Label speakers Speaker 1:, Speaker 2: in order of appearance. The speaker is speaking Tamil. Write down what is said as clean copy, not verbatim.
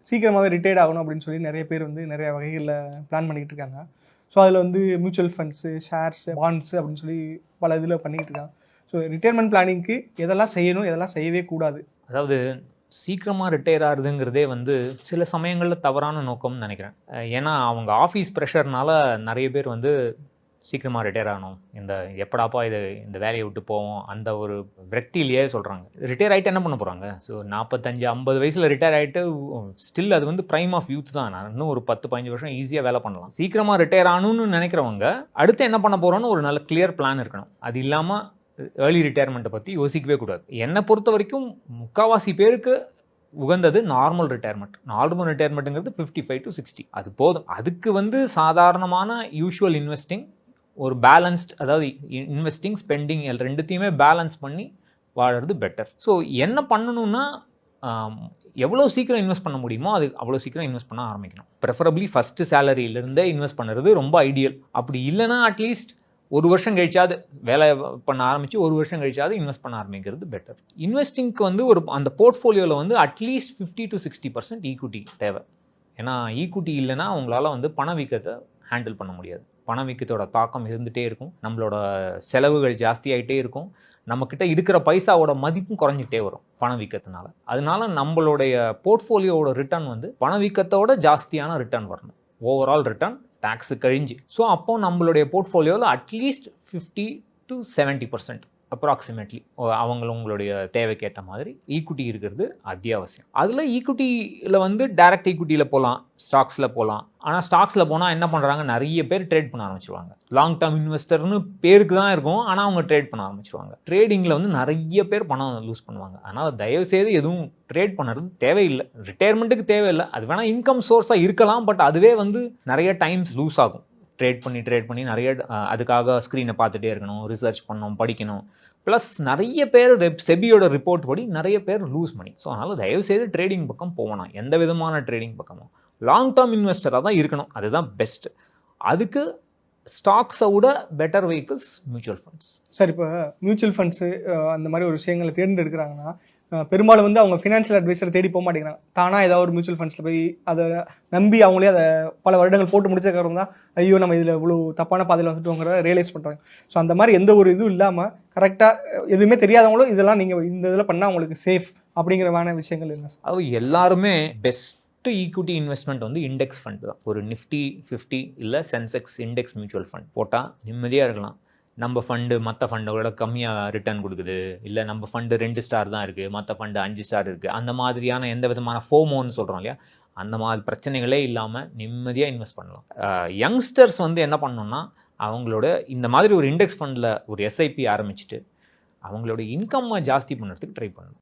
Speaker 1: சீக்கிரமாகவே ரிட்டையர்ட் ஆகணும் அப்படின்னு சொல்லி நிறைய பேர் வந்து நிறைய வகைகளில் பிளான் பண்ணிக்கிட்டு இருக்காங்க. ஸோ அதில் வந்து மியூச்சுவல் ஃபண்ட்ஸு, ஷேர்ஸு, பாண்ட்ஸு அப்படின்னு சொல்லி பல இதில் பண்ணிக்கிட்டு இருக்காங்க. ஸோ ரிட்டையர்மெண்ட் பிளானிங்க்கு எதெல்லாம் செய்யணும், எதெல்லாம் செய்யவே கூடாது?
Speaker 2: அதாவது சீக்கிரமாக ரிட்டையர் ஆகுதுங்கிறதே வந்து சில சமயங்களில் தவறான நோக்கம்னு நினைக்கிறேன். ஏன்னா அவங்க ஆஃபீஸ் ப்ரெஷர்னால நிறைய பேர் வந்து சீக்கிரமாக ரிட்டையர் ஆகணும், எப்படாப்பா இந்த வேலையை விட்டு போவோம் அந்த ஒரு விரக்தியிலேயே சொல்கிறாங்க. ரிட்டையர் ஆகிட்டு என்ன பண்ண போகிறாங்க? ஸோ 45-50 வயசில் ரிட்டையர் ஆகிட்டு ஸ்டில் அது வந்து ப்ரைம் ஆஃப் யூத் தான். நான் இன்னும் ஒரு 10-15 வருஷம் ஈஸியாக வேலை பண்ணலாம். சீக்கிரமாக ரிட்டையர் ஆகணும்னு நினைக்கிறவங்க அடுத்து என்ன பண்ண போகிறோன்னு ஒரு நல்ல கிளியர் பிளான் இருக்கணும். அது இல்லாமல் ஏர்லி ரிட்டையர்மெண்ட்டை பற்றி யோசிக்கவே கூடாது. என்னை பொறுத்த வரைக்கும் முக்கால்வாசி பேருக்கு உகந்தது நார்மல் ரிட்டையர்மெண்ட். நார்மல் ரிட்டையர்மெண்ட்டுங்கிறது 55 to 60 அது போதும். அதுக்கு வந்து சாதாரணமான யூஷுவல் இன்வெஸ்டிங், ஒரு பேலன்ஸ்ட், அதாவது இன்வெஸ்டிங் ஸ்பெண்டிங் ரெண்டுத்தையுமே பேலன்ஸ் பண்ணி வாழறது பெட்டர். ஸோ என்ன பண்ணணும்னா எவ்வளோ சீக்கிரம் இன்வெஸ்ட் பண்ண முடியுமோ அது அவ்வளோ சீக்கிரம் இன்வெஸ்ட் பண்ண ஆரம்பிக்கணும். ப்ரெஃபரபிளி ஃபஸ்ட்டு சேலரியிலேருந்தே இன்வெஸ்ட் பண்ணுறது ரொம்ப ஐடியல். அப்படி இல்லைனா அட்லீஸ்ட் ஒரு வருஷம் கழிச்சாது வேலை பண்ண ஆரம்பித்து ஒரு வருஷம் கழிச்சாது இன்வெஸ்ட் பண்ண ஆரம்பிக்கிறது பெட்டர். இன்வெஸ்டிங்க்கு வந்து அந்த போர்ட்ஃபோலியோவில் வந்து அட்லீஸ்ட் 50 to 60% ஈக்விட்டி தேவை. ஏன்னா ஈக்விட்டி இல்லைன்னா அவங்களால வந்து பணவீக்கத்தை ஹேண்டில் பண்ண முடியாது. பணவீக்கத்தோட தாக்கம் இருந்துகிட்டே இருக்கும், நம்மளோட செலவுகள் ஜாஸ்தியாகிட்டே இருக்கும், நம்மக்கிட்ட இருக்கிற பைசாவோட மதிப்பும் குறைஞ்சிட்டே வரும் பணவீக்கத்தினால. அதனால நம்மளுடைய போர்ட்ஃபோலியோட ரிட்டர்ன் வந்து பணவீக்கத்தோட ஜாஸ்தியான ரிட்டர்ன் வரணும், ஓவரால் ரிட்டர்ன் டேக்ஸு கழிஞ்சு. ஸோ அப்போது நம்மளுடைய போர்ட்ஃபோலியோவில் அட்லீஸ்ட் 50 to 70% அப்ராக்சிமேட்லி அவங்களுடைய தேவைக்கேற்ற மாதிரி ஈக்விட்டி இருக்கிறது அத்தியாவசியம். அதில் ஈக்விட்டியில் வந்து டைரக்ட் ஈக்விட்டியில் போகலாம், ஸ்டாக்ஸில் போகலாம். ஆனால் ஸ்டாக்ஸில் போனால் என்ன பண்ணுறாங்க, நிறைய பேர் ட்ரேட் பண்ண ஆரம்பிச்சிருவாங்க. லாங் டேர்ம் இன்வெஸ்டர்னு பேருக்கு தான் இருக்கும், ஆனால் அவங்க ட்ரேட் பண்ண ஆரம்பிச்சிருவாங்க. ட்ரேடிங்கில் வந்து நிறைய பேர் பணம் லூஸ் பண்ணுவாங்க. ஆனால் தயவுசெய்து எதுவும் ட்ரேட் பண்ணுறது தேவையில்லை. ரிட்டையர்மெண்ட்டுக்கு தேவையில்லை, அது வேணால் இன்கம் சோர்ஸாக இருக்கலாம், பட் அதுவே வந்து நிறைய டைம்ஸ் லூஸ் ஆகும். ட்ரேட் பண்ணி நிறைய அதுக்காக ஸ்க்ரீனை பார்த்துட்டே இருக்கணும், ரிசர்ச் பண்ணணும், படிக்கணும். ப்ளஸ் நிறைய பேர் செபியோட ரிப்போர்ட் படி நிறைய பேர் லூஸ் பண்ணி. ஸோ அதனால் தயவுசெய்து ட்ரேடிங் பக்கம் போகணும். எந்த விதமான ட்ரேடிங் பக்கமும் லாங் டேர்ம் இன்வெஸ்டராக தான் இருக்கணும், அதுதான் பெஸ்ட். அதுக்கு ஸ்டாக்ஸை விட better vehicles mutual funds.
Speaker 1: Sir, இப்போ மியூச்சுவல் ஃபண்ட்ஸு அந்த மாதிரி ஒரு விஷயங்களை தேர்ந்தெடுக்கிறாங்கன்னா பெரும்பாலும் வந்து அவங்க ஃபினான்ஷியல் அட்வைசரை தேடி போக மாட்டேங்கிறாங்க. தானாக ஏதாவது ஒரு மியூச்சுவல் ஃபண்ட்ஸில் போய் அதை நம்பி அவங்களே அதை பல வருடங்கள் போட்டு முடிச்சதுக்கப்புறம் தான் ஐயோ நம்ம இதில் இவ்வளோ தப்பான பாதையில் வந்துட்டோங்கிறத ரியலைஸ் பண்ணுறாங்க. ஸோ அந்த மாதிரி எந்த ஒரு இதுவும் இல்லாமல் கரெக்டாக எதுவுமே தெரியாதவங்களும் இதெல்லாம் நீங்கள் இந்த இதில் பண்ணால் உங்களுக்கு சேஃப் அப்படிங்கிறமான விஷயங்கள் என்ன சார்?
Speaker 2: அது எல்லாருமே பெஸ்ட் ஈக்விட்டி இன்வெஸ்ட்மெண்ட் வந்து இண்டெக்ஸ் ஃபண்ட் தான். ஒரு நிஃப்டி 50 இல்லை சென்செக்ஸ் இண்டெக்ஸ் மியூச்சுவல் ஃபண்ட் போட்டால் நிம்மதியாக இருக்கலாம். நம்ம ஃபண்டு மற்ற ஃபண்டோட கம்மியாக ரிட்டர்ன் கொடுக்குது, இல்லை நம்ம ஃபண்டு 2 ஸ்டார் தான் இருக்குது, மற்ற ஃபண்டு 5 ஸ்டார் இருக்குது, அந்த மாதிரியான எந்த விதமான ஃபோமோன்னு சொல்கிறோம் இல்லையா, அந்த மாதிரி பிரச்சனைகளே இல்லாமல் நிம்மதியாக இன்வெஸ்ட் பண்ணலாம். யங்ஸ்டர்ஸ் வந்து என்ன பண்ணணும்னா அவங்களோட இந்த மாதிரி ஒரு இண்டெக்ஸ் ஃபண்டில் ஒரு எஸ்ஐபி ஆரம்பிச்சுட்டு அவங்களோட இன்கம்மை ஜாஸ்தி பண்ணுறதுக்கு ட்ரை பண்ணணும்.